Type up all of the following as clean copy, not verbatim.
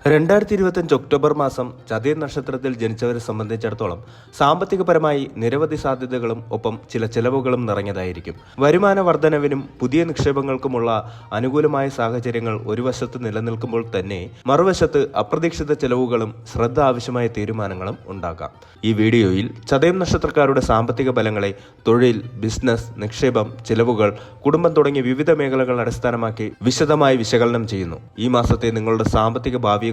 2025 October മാസം ചതയ നക്ഷത്രത്തിൽ ജനിച്ചവരെ സംബന്ധിച്ചിടത്തോളം സാമ്പത്തികപരമായി നിരവധി സാധ്യതകളും ഒപ്പം ചില ചെലവുകളും നിറഞ്ഞതായിരിക്കും. വരുമാന വർധനവിനും പുതിയ നിക്ഷേപങ്ങൾക്കുമുള്ള അനുകൂലമായ സാഹചര്യങ്ങൾ ഒരു വശത്ത് നിലനിൽക്കുമ്പോൾ തന്നെ മറുവശത്ത് അപ്രതീക്ഷിത ചെലവുകളും ശ്രദ്ധ ആവശ്യമായ തീരുമാനങ്ങളും ഉണ്ടാകാം. ഈ വീഡിയോയിൽ ചതയം നക്ഷത്രക്കാരുടെ സാമ്പത്തിക ബലങ്ങളെ തൊഴിൽ, ബിസിനസ്, നിക്ഷേപം, ചെലവുകൾ, കുടുംബം തുടങ്ങിയ വിവിധ മേഖലകൾ അടിസ്ഥാനമാക്കി വിശദമായി വിശകലനം ചെയ്യുന്നു. ഈ മാസത്തെ നിങ്ങളുടെ സാമ്പത്തിക ഭാവിയെക്കുറിച്ച്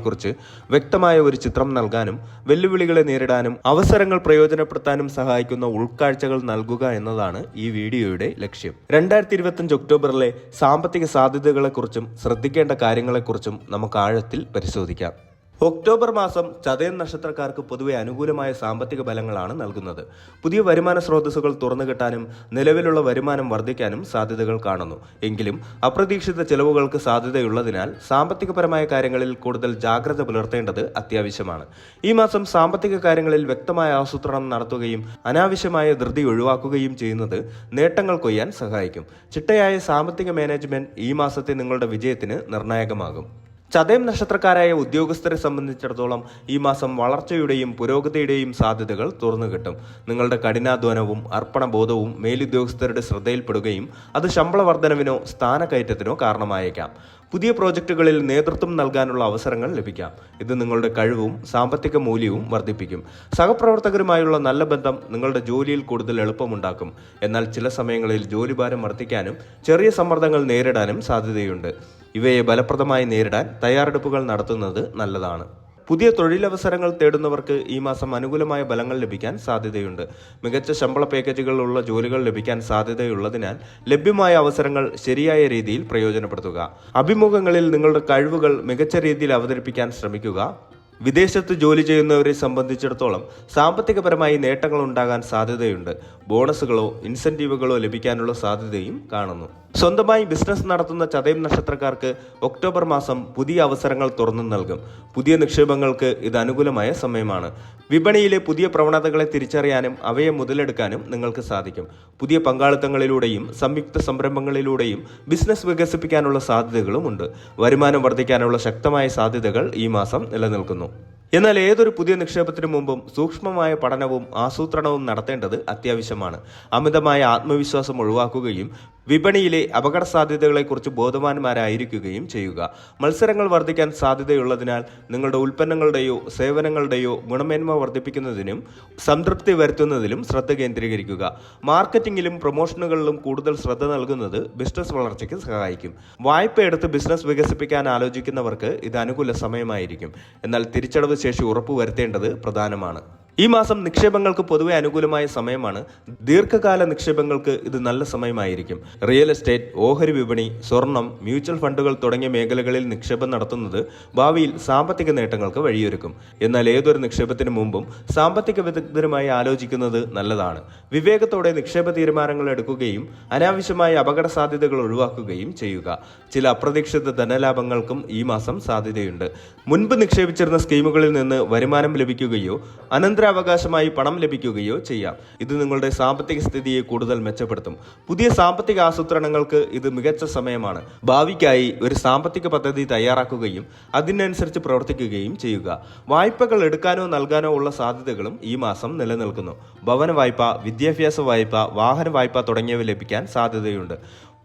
വ്യക്തമായ ഒരു ചിത്രം നൽകാനും വെല്ലുവിളികളെ നേരിടാനും അവസരങ്ങൾ പ്രയോജനപ്പെടുത്താനും സഹായിക്കുന്ന ഉൾക്കാഴ്ചകൾ നൽകുക എന്നതാണ് ഈ വീഡിയോയുടെ ലക്ഷ്യം. 2025 ഒക്ടോബറിലെ സാമ്പത്തിക സാധ്യതകളെക്കുറിച്ചും ശ്രദ്ധിക്കേണ്ട കാര്യങ്ങളെക്കുറിച്ചും നമുക്ക് ആഴത്തിൽ പരിശോധിക്കാം. ഒക്ടോബർ മാസം ചതയം നക്ഷത്രക്കാർക്ക് പൊതുവെ അനുകൂലമായ സാമ്പത്തിക ബലങ്ങളാണ് നൽകുന്നത്. പുതിയ വരുമാന സ്രോതസ്സുകൾ തുറന്നുകിട്ടാനും നിലവിലുള്ള വരുമാനം വർദ്ധിക്കാനും സാധ്യതകൾ കാണുന്നു. എങ്കിലും അപ്രതീക്ഷിത ചെലവുകൾക്ക് സാധ്യതയുള്ളതിനാൽ സാമ്പത്തികപരമായ കാര്യങ്ങളിൽ കൂടുതൽ ജാഗ്രത പുലർത്തേണ്ടത് അത്യാവശ്യമാണ്. ഈ മാസം സാമ്പത്തിക കാര്യങ്ങളിൽ വ്യക്തമായ ആസൂത്രണം നടത്തുകയും അനാവശ്യമായ ധൃതി ഒഴിവാക്കുകയും ചെയ്യുന്നത് നേട്ടങ്ങൾ കൊയ്യാൻ സഹായിക്കും. ചിട്ടയായ സാമ്പത്തിക മാനേജ്മെന്റ് ഈ മാസത്തെ നിങ്ങളുടെ വിജയത്തിന് നിർണായകമാകും. ചതയം നക്ഷത്രക്കാരായ ഉദ്യോഗസ്ഥരെ സംബന്ധിച്ചിടത്തോളം ഈ മാസം വളർച്ചയുടെയും പുരോഗതിയുടെയും സാധ്യതകൾ തുറന്നുകിട്ടും. നിങ്ങളുടെ കഠിനാധ്വാനവും അർപ്പണബോധവും മേലുദ്യോഗസ്ഥരുടെ ശ്രദ്ധയിൽപ്പെടുകയും അത് ശമ്പള വർധനവിനോ സ്ഥാനക്കയറ്റത്തിനോ കാരണമായേക്കാം. പുതിയ പ്രോജക്റ്റുകളിൽ നേതൃത്വം നൽകാനുള്ള അവസരങ്ങൾ ലഭിക്കാം. ഇത് നിങ്ങളുടെ കഴിവും സാമ്പത്തിക മൂല്യവും വർദ്ധിപ്പിക്കും. സഹപ്രവർത്തകരുമായുള്ള നല്ല ബന്ധം നിങ്ങളുടെ ജോലിയിൽ കൂടുതൽ എളുപ്പമുണ്ടാക്കും. എന്നാൽ ചില സമയങ്ങളിൽ ജോലിഭാരം വർദ്ധിക്കാനും ചെറിയ സമ്മർദ്ദങ്ങൾ നേരിടാനും സാധ്യതയുണ്ട്. ഇവയെ ഫലപ്രദമായി നേരിടാൻ തയ്യാറെടുപ്പുകൾ നടത്തുന്നത് നല്ലതാണ്. പുതിയ തൊഴിലവസരങ്ങൾ തേടുന്നവർക്ക് ഈ മാസം അനുകൂലമായ ഫലങ്ങൾ ലഭിക്കാൻ സാധ്യതയുണ്ട്. മികച്ച ശമ്പള പാക്കേജുകളുള്ള ജോലികൾ ലഭിക്കാൻ സാധ്യതയുള്ളതിനാൽ ലഭ്യമായ അവസരങ്ങൾ ശരിയായ രീതിയിൽ പ്രയോജനപ്പെടുത്തുക. അഭിമുഖങ്ങളിൽ നിങ്ങളുടെ കഴിവുകൾ മികച്ച രീതിയിൽ അവതരിപ്പിക്കാൻ ശ്രമിക്കുക. വിദേശത്ത് ജോലി ചെയ്യുന്നവരെ സംബന്ധിച്ചിടത്തോളം സാമ്പത്തികപരമായി നേട്ടങ്ങൾ ഉണ്ടാകാൻ സാധ്യതയുണ്ട്. ബോണസുകളോ ഇൻസെന്റീവുകളോ ലഭിക്കാനുള്ള സാധ്യതയും കാണുന്നു. സ്വന്തമായി ബിസിനസ് നടത്തുന്ന ചതയം നക്ഷത്രക്കാർക്ക് ഒക്ടോബർ മാസം പുതിയ അവസരങ്ങൾ തുറന്നു നൽകും. പുതിയ നിക്ഷേപങ്ങൾക്ക് ഇത് അനുകൂലമായ സമയമാണ്. വിപണിയിലെ പുതിയ പ്രവണതകളെ തിരിച്ചറിയാനും അവയെ മുതലെടുക്കാനും നിങ്ങൾക്ക് സാധിക്കും. പുതിയ പങ്കാളിത്തങ്ങളിലൂടെയും സംയുക്ത സംരംഭങ്ങളിലൂടെയും ബിസിനസ് വികസിപ്പിക്കാനുള്ള സാധ്യതകളുമുണ്ട്. വരുമാനം വർദ്ധിക്കാനുള്ള ശക്തമായ സാധ്യതകൾ ഈ മാസം നിലനിൽക്കുന്നു. എന്നാൽ ഏതൊരു പുതിയ നിക്ഷേപത്തിനു മുമ്പും സൂക്ഷ്മമായ പഠനവും ആസൂത്രണവും നടത്തേണ്ടത് അത്യാവശ്യമാണ്. അമിതമായ ആത്മവിശ്വാസം ഒഴിവാക്കുകയും വിപണിയിലെ അപകട സാധ്യതകളെക്കുറിച്ച് ബോധവാന്മാരായിരിക്കുകയും ചെയ്യുക. മത്സരങ്ങൾ വർദ്ധിക്കാൻ സാധ്യതയുള്ളതിനാൽ നിങ്ങളുടെ ഉൽപ്പന്നങ്ങളുടെയോ സേവനങ്ങളുടെയോ ഗുണമേന്മ വർദ്ധിപ്പിക്കുന്നതിനും സംതൃപ്തി വരുത്തുന്നതിലും ശ്രദ്ധ കേന്ദ്രീകരിക്കുക. മാർക്കറ്റിംഗിലും പ്രൊമോഷനുകളിലും കൂടുതൽ ശ്രദ്ധ നൽകുന്നത് ബിസിനസ് വളർച്ചയ്ക്ക് സഹായിക്കും. വായ്പ എടുത്ത് ബിസിനസ് വികസിപ്പിക്കാൻ ആലോചിക്കുന്നവർക്ക് ഇത് അനുകൂല സമയമായിരിക്കും. എന്നാൽ തിരിച്ചടവ് ശേഷി ഉറപ്പുവരുത്തേണ്ടത് പ്രധാനമാണ്. ഈ മാസം നിക്ഷേപങ്ങൾക്ക് പൊതുവെ അനുകൂലമായ സമയമാണ്. ദീർഘകാല നിക്ഷേപങ്ങൾക്ക് ഇത് നല്ല സമയമായിരിക്കും. റിയൽ എസ്റ്റേറ്റ്, ഓഹരി വിപണി, സ്വർണം, മ്യൂച്വൽ ഫണ്ടുകൾ തുടങ്ങിയ മേഖലകളിൽ നിക്ഷേപം നടത്തുന്നത് ഭാവിയിൽ സാമ്പത്തിക നേട്ടങ്ങൾക്ക് വഴിയൊരുക്കും. എന്നാൽ ഏതൊരു നിക്ഷേപത്തിന് മുമ്പും സാമ്പത്തിക വിദഗ്ധരുമായി ആലോചിക്കുന്നത് നല്ലതാണ്. വിവേകത്തോടെ നിക്ഷേപ തീരുമാനങ്ങൾ എടുക്കുകയും അനാവശ്യമായ അപകട സാധ്യതകൾ ഒഴിവാക്കുകയും ചെയ്യുക. ചില അപ്രതീക്ഷിത ധനലാഭങ്ങൾക്കും ഈ മാസം സാധ്യതയുണ്ട്. മുൻപ് നിക്ഷേപിച്ചിരുന്ന സ്കീമുകളിൽ നിന്ന് വരുമാനം ലഭിക്കുകയോ അനന്തരാവകാശമായി പണം ലഭിക്കുകയോ ചെയ്യാം. ഇത് നിങ്ങളുടെ സാമ്പത്തിക സ്ഥിതിയെ കൂടുതൽ മെച്ചപ്പെടുത്തും. പുതിയ സാമ്പത്തിക ആസൂത്രണങ്ങൾക്ക് ഇത് മികച്ച സമയമാണ്. ഭാവിക്കായി ഒരു സാമ്പത്തിക പദ്ധതി തയ്യാറാക്കുകയും അതിനനുസരിച്ച് പ്രവർത്തിക്കുകയും ചെയ്യുക. വായ്പകൾ എടുക്കാനോ നൽകാനോ ഉള്ള സാധ്യതകളും ഈ മാസം നിലനിൽക്കുന്നു. ഭവന വായ്പ, വിദ്യാഭ്യാസ വായ്പ, വാഹന വായ്പ തുടങ്ങിയവ ലഭിക്കാൻ സാധ്യതയുണ്ട്.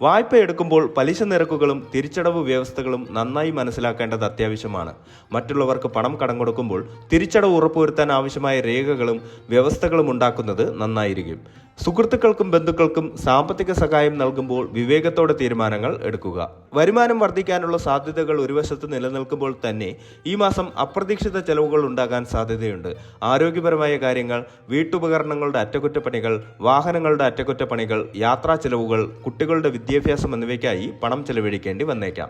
വായ്പ എടുക്കുമ്പോൾ പലിശ നിരക്കുകളും തിരിച്ചടവ് വ്യവസ്ഥകളും നന്നായി മനസ്സിലാക്കേണ്ടത് അത്യാവശ്യമാണ്. മറ്റുള്ളവർക്ക് പണം കടം കൊടുക്കുമ്പോൾ തിരിച്ചടവ് ഉറപ്പുവരുത്താൻ ആവശ്യമായ രേഖകളും വ്യവസ്ഥകളും ഉണ്ടാക്കുന്നത് നന്നായിരിക്കും. സുഹൃത്തുക്കൾക്കും ബന്ധുക്കൾക്കും സാമ്പത്തിക സഹായം നൽകുമ്പോൾ വിവേകത്തോടെ തീരുമാനങ്ങൾ എടുക്കുക. വരുമാനം വർദ്ധിക്കാനുള്ള സാധ്യതകൾ ഒരു വശത്ത് നിലനിൽക്കുമ്പോൾ തന്നെ ഈ മാസം അപ്രതീക്ഷിത ചെലവുകൾ ഉണ്ടാകാൻ സാധ്യതയുണ്ട്. ആരോഗ്യപരമായ കാര്യങ്ങൾ, വീട്ടുപകരണങ്ങളുടെ അറ്റകുറ്റപ്പണികൾ, വാഹനങ്ങളുടെ അറ്റകുറ്റപ്പണികൾ, യാത്രാ ചെലവുകൾ, കുട്ടികളുടെ വിദ്യാഭ്യാസം എന്നിവയ്ക്കായി പണം ചെലവഴിക്കേണ്ടി വന്നേക്കാം.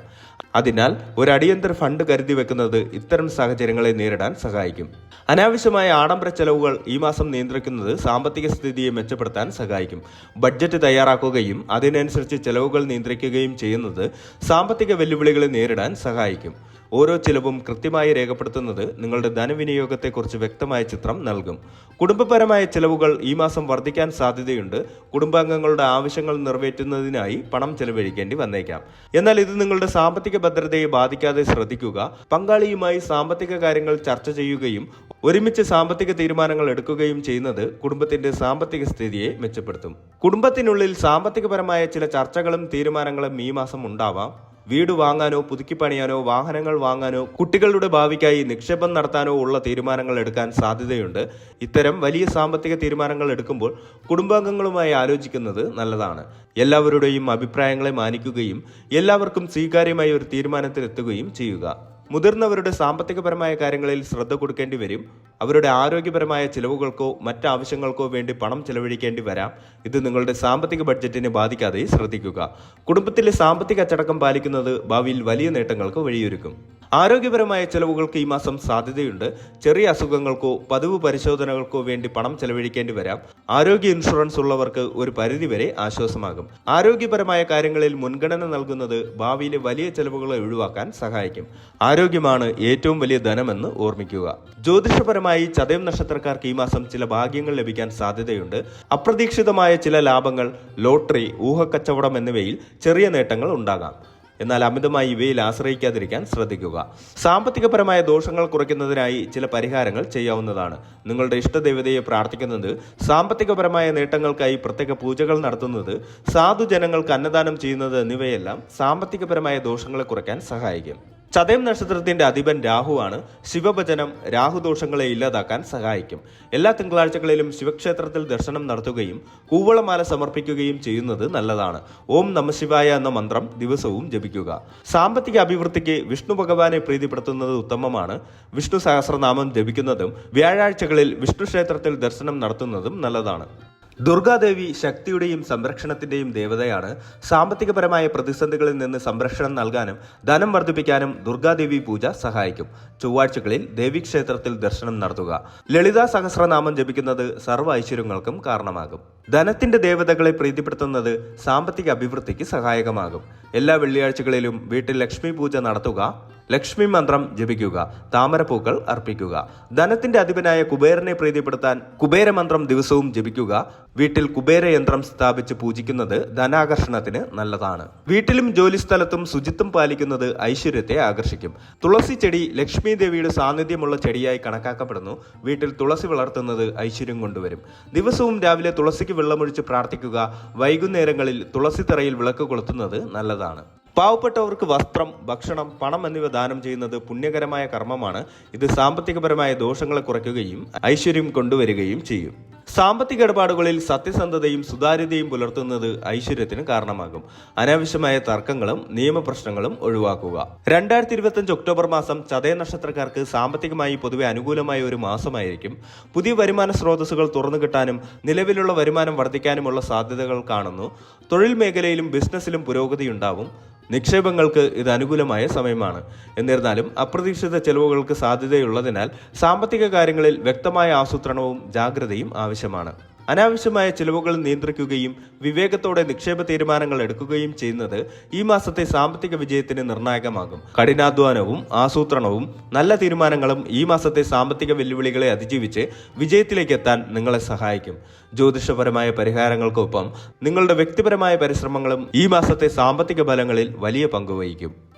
അതിനാൽ ഒരു അടിയന്തര ഫണ്ട് കരുതി വെക്കുന്നത് ഇത്തരം സാഹചര്യങ്ങളെ നേരിടാൻ സഹായിക്കും. അനാവശ്യമായ ആഡംബര ചെലവുകൾ ഈ മാസം നിയന്ത്രിക്കുന്നത് സാമ്പത്തിക സ്ഥിതിയെ മെച്ചപ്പെടുത്താൻ സഹായിക്കും. ബഡ്ജറ്റ് തയ്യാറാക്കുകയും അതിനനുസരിച്ച് ചെലവുകൾ നിയന്ത്രിക്കുകയും ചെയ്യുന്നത് സാമ്പത്തിക വെല്ലുവിളികളെ നേരിടാൻ സഹായിക്കും. ഓരോ ചിലവും കൃത്യമായി രേഖപ്പെടുത്തുന്നത് നിങ്ങളുടെ ധനവിനിയോഗത്തെക്കുറിച്ച് വ്യക്തമായ ചിത്രം നൽകും. കുടുംബപരമായ ചിലവുകൾ ഈ മാസം വർദ്ധിക്കാൻ സാധ്യതയുണ്ട്. കുടുംബാംഗങ്ങളുടെ ആവശ്യങ്ങൾ നിറവേറ്റുന്നതിനായി പണം ചെലവഴിക്കേണ്ടി വന്നേക്കാം. എന്നാൽ ഇത് നിങ്ങളുടെ സാമ്പത്തിക ഭദ്രതയെ ബാധിക്കാതെ ശ്രദ്ധിക്കുക. പങ്കാളിയുമായി സാമ്പത്തിക കാര്യങ്ങൾ ചർച്ച ചെയ്യുകയും ഒരുമിച്ച് സാമ്പത്തിക തീരുമാനങ്ങൾ എടുക്കുകയും ചെയ്യുന്നത് കുടുംബത്തിന്റെ സാമ്പത്തിക സ്ഥിതിയെ മെച്ചപ്പെടുത്തും. കുടുംബത്തിനുള്ളിൽ സാമ്പത്തികപരമായ ചില ചർച്ചകളും തീരുമാനങ്ങളും ഈ മാസം ഉണ്ടാവാം. വീട് വാങ്ങാനോ പുതുക്കി പണിയാനോ വാഹനങ്ങൾ വാങ്ങാനോ കുട്ടികളുടെ ഭാവിക്കായി നിക്ഷേപം നടത്താനോ ഉള്ള തീരുമാനങ്ങൾ എടുക്കാൻ സാധ്യതയുണ്ട്. ഇത്തരം വലിയ സാമ്പത്തിക തീരുമാനങ്ങൾ എടുക്കുമ്പോൾ കുടുംബാംഗങ്ങളുമായി ആലോചിക്കുന്നത് നല്ലതാണ്. എല്ലാവരുടെയും അഭിപ്രായങ്ങളെ മാനിക്കുകയും എല്ലാവർക്കും സ്വീകാര്യമായ ഒരു തീരുമാനത്തിലെത്തുകയും ചെയ്യുക. മുതിർന്നവരുടെ സാമ്പത്തികപരമായ കാര്യങ്ങളിൽ ശ്രദ്ധ കൊടുക്കേണ്ടി വരും. അവരുടെ ആരോഗ്യപരമായ ചിലവുകൾക്കോ മറ്റാവശ്യങ്ങൾക്കോ വേണ്ടി പണം ചെലവഴിക്കേണ്ടി വരാം. ഇത് നിങ്ങളുടെ സാമ്പത്തിക ബഡ്ജറ്റിനെ ബാധിക്കാതെ ശ്രദ്ധിക്കുക. കുടുംബത്തിലെ സാമ്പത്തിക അച്ചടക്കം പാലിക്കുന്നത് ഭാവിയിൽ വലിയ നേട്ടങ്ങൾക്ക് വഴിയൊരുക്കും. ആരോഗ്യപരമായ ചെലവുകൾക്ക് ഈ മാസം സാധ്യതയുണ്ട്. ചെറിയ അസുഖങ്ങൾക്കോ പതിവ് പരിശോധനകൾക്കോ വേണ്ടി പണം ചെലവഴിക്കേണ്ടി വരാം. ആരോഗ്യ ഇൻഷുറൻസ് ഉള്ളവർക്ക് ഒരു പരിധിവരെ ആശ്വാസമാകും. ആരോഗ്യപരമായ കാര്യങ്ങളിൽ മുൻഗണന നൽകുന്നത് ഭാവിയിലെ വലിയ ചെലവുകളെ ഒഴിവാക്കാൻ സഹായിക്കും. ആരോഗ്യമാണ് ഏറ്റവും വലിയ ധനമെന്ന് ഓർമ്മിക്കുക. ജ്യോതിഷപരമായി ചതയം നക്ഷത്രക്കാർക്ക് ഈ മാസം ചില ഭാഗ്യങ്ങൾ ലഭിക്കാൻ സാധ്യതയുണ്ട്. അപ്രതീക്ഷിതമായ ചില ലാഭങ്ങൾ, ലോട്ടറി, ഊഹക്കച്ചവടം എന്നിവയിൽ ചെറിയ നേട്ടങ്ങൾ ഉണ്ടാകാം. എന്നാൽ അമിതമായി ഇവയിൽ ആശ്രയിക്കാതിരിക്കാൻ ശ്രദ്ധിക്കുക. സാമ്പത്തികപരമായ ദോഷങ്ങൾ കുറയ്ക്കുന്നതിനായി ചില പരിഹാരങ്ങൾ ചെയ്യാവുന്നതാണ്. നിങ്ങളുടെ ഇഷ്ടദേവതയെ പ്രാർത്ഥിക്കുന്നത്, സാമ്പത്തികപരമായ നേട്ടങ്ങൾക്കായി പ്രത്യേക പൂജകൾ നടത്തുന്നത്, സാധുജനങ്ങൾക്ക് അന്നദാനം ചെയ്യുന്നത് എന്നിവയെല്ലാം സാമ്പത്തികപരമായ ദോഷങ്ങളെ കുറയ്ക്കാൻ സഹായിക്കും. ചതയം നക്ഷത്രത്തിന്റെ അധിപൻ രാഹുവാണ്. ശിവഭജനം രാഹുദോഷങ്ങളെ ഇല്ലാതാക്കാൻ സഹായിക്കും. എല്ലാ തിങ്കളാഴ്ചകളിലും ശിവക്ഷേത്രത്തിൽ ദർശനം നടത്തുകയും കൂവളമാല സമർപ്പിക്കുകയും ചെയ്യുന്നത് നല്ലതാണ്. ഓം നമഃശിവായ എന്ന മന്ത്രം ദിവസവും ജപിക്കുക. സാമ്പത്തിക അഭിവൃദ്ധിക്ക് വിഷ്ണു ഭഗവാനെ പ്രീതിപ്പെടുത്തുന്നത് ഉത്തമമാണ്. വിഷ്ണു സഹസ്രനാമം ജപിക്കുന്നതും വ്യാഴാഴ്ചകളിൽ വിഷ്ണു ക്ഷേത്രത്തിൽ ദർശനം നടത്തുന്നതും നല്ലതാണ്. ദുർഗാദേവി ശക്തിയുടെയും സംരക്ഷണത്തിന്റെയും ദേവതയാണ്. സാമ്പത്തികപരമായ പ്രതിസന്ധികളിൽ നിന്ന് സംരക്ഷണം നൽകാനും ധനം വർദ്ധിപ്പിക്കാനും ദുർഗാദേവി പൂജ സഹായിക്കും. ചൊവ്വാഴ്ചകളിൽ ദേവീക്ഷേത്രത്തിൽ ദർശനം നടത്തുക. ലളിതാ സഹസ്രനാമം ജപിക്കുന്നത് സർവ്വ ഐശ്വര്യങ്ങൾക്കും കാരണമാകും. ധനത്തിന്റെ ദേവതകളെ പ്രീതിപ്പെടുത്തുന്നത് സാമ്പത്തിക അഭിവൃദ്ധിക്ക് സഹായകമാകും. എല്ലാ വെള്ളിയാഴ്ചകളിലും വീട്ടിൽ ലക്ഷ്മി പൂജ നടത്തുക. ലക്ഷ്മി മന്ത്രം ജപിക്കുക. താമരപ്പൂക്കൾ അർപ്പിക്കുക. ധനത്തിന്റെ അധിപനായ കുബേരനെ പ്രീതിപ്പെടുത്താൻ കുബേരമന്ത്രം ദിവസവും ജപിക്കുക. വീട്ടിൽ കുബേര യന്ത്രം സ്ഥാപിച്ച് പൂജിക്കുന്നത് ധനാകർഷണത്തിന് നല്ലതാണ്. വീട്ടിലും ജോലിസ്ഥലത്തും ശുചിത്വം പാലിക്കുന്നത് ഐശ്വര്യത്തെ ആകർഷിക്കും. തുളസി ചെടി ലക്ഷ്മി ദേവിയുടെ സാന്നിധ്യമുള്ള ചെടിയായി കണക്കാക്കപ്പെടുന്നു. വീട്ടിൽ തുളസി വളർത്തുന്നത് ഐശ്വര്യം കൊണ്ടുവരും. ദിവസവും രാവിലെ തുളസിക്ക് വെള്ളമൊഴിച്ച് പ്രാർത്ഥിക്കുക. വൈകുന്നേരങ്ങളിൽ തുളസിത്തറയിൽ വിളക്ക് കൊളുത്തുന്നത് നല്ലതാണ്. പാവപ്പെട്ടവർക്ക് വസ്ത്രം, ഭക്ഷണം, പണം എന്നിവ ദാനം ചെയ്യുന്നത് പുണ്യകരമായ കർമ്മമാണ്. ഇത് സാമ്പത്തികപരമായ ദോഷങ്ങളെ കുറയ്ക്കുകയും ഐശ്വര്യം കൊണ്ടുവരികയും ചെയ്യും. സാമ്പത്തിക ഇടപാടുകളിൽ സത്യസന്ധതയും സുതാര്യതയും പുലർത്തുന്നത് ഐശ്വര്യത്തിന് കാരണമാകും. അനാവശ്യമായ തർക്കങ്ങളും നിയമപ്രശ്നങ്ങളും ഒഴിവാക്കുക. 2025 ഒക്ടോബർ മാസം ചതയ നക്ഷത്രക്കാർക്ക് സാമ്പത്തികമായി പൊതുവെ അനുകൂലമായ ഒരു മാസമായിരിക്കും. പുതിയ വരുമാന സ്രോതസ്സുകൾ തുറന്നു കിട്ടാനും നിലവിലുള്ള വരുമാനം വർദ്ധിക്കാനുമുള്ള സാധ്യതകൾ കാണുന്നു. തൊഴിൽ മേഖലയിലും ബിസിനസ്സിലും പുരോഗതിയുണ്ടാവും. നിക്ഷേപങ്ങൾക്ക് ഇത് അനുകൂലമായ സമയമാണ്. എന്നിരുന്നാലും അപ്രതീക്ഷിത ചെലവുകൾക്ക് സാധ്യതയുള്ളതിനാൽ സാമ്പത്തിക കാര്യങ്ങളിൽ വ്യക്തമായ ആസൂത്രണവും ജാഗ്രതയും ആവശ്യമാണ്. അനാവശ്യമായ ചിലവുകൾ നിയന്ത്രിക്കുകയും വിവേകത്തോടെ നിക്ഷേപ തീരുമാനങ്ങൾ എടുക്കുകയും ചെയ്യുന്നത് ഈ മാസത്തെ സാമ്പത്തിക വിജയത്തിന് നിർണായകമാകും. കഠിനാധ്വാനവും ആസൂത്രണവും നല്ല തീരുമാനങ്ങളും ഈ മാസത്തെ സാമ്പത്തിക വെല്ലുവിളികളെ അതിജീവിച്ച് വിജയത്തിലേക്ക് എത്താൻ നിങ്ങളെ സഹായിക്കും. ജ്യോതിഷപരമായ പരിഹാരങ്ങൾക്കൊപ്പം നിങ്ങളുടെ വ്യക്തിപരമായ പരിശ്രമങ്ങളും ഈ മാസത്തെ സാമ്പത്തിക ഫലങ്ങളിൽ വലിയ പങ്കുവഹിക്കും.